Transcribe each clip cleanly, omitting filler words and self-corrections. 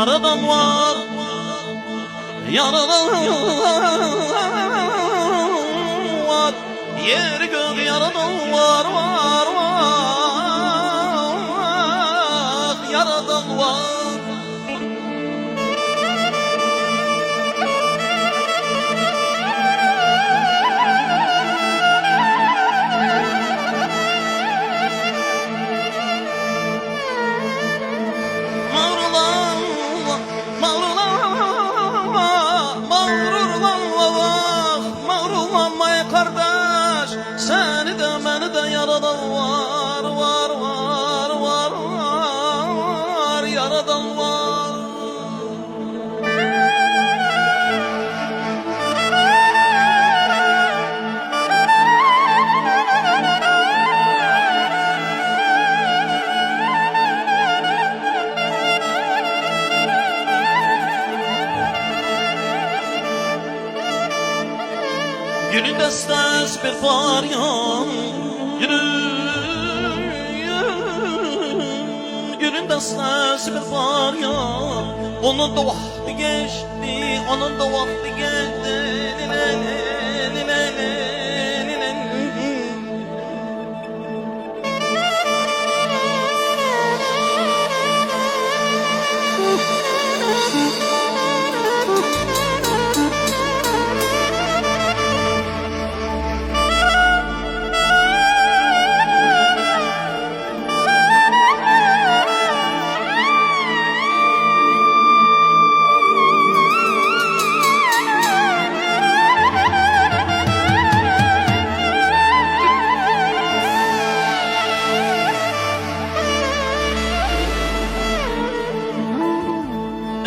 Yaradan var, yaradan var, yer gök yaradan var, var, var, yaradan var. Kardeş, seni de beni de yaradan var, var, var, var, var, yaradan var. Günün destes bir faryan, günün destes bir faryan. Onun da vakti geçti, onun da vakti geçti.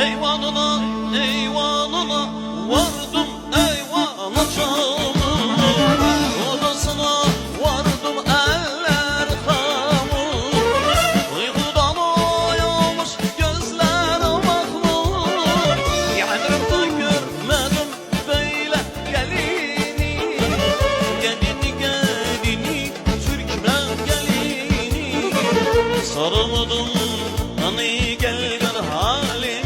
Eyvanına, eyvanına vardım, eyvana çalım. Odasına vardım, eller hamur. Uykudan uyanmış gözler mahmur. Yanımda görmedim böyle gelini. Gelini, gelini, Türkmen gelini. Sarıldım, hani gel gel halimi.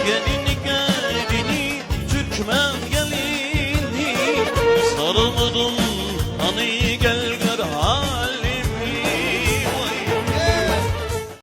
Gelini, gelini, Türkmen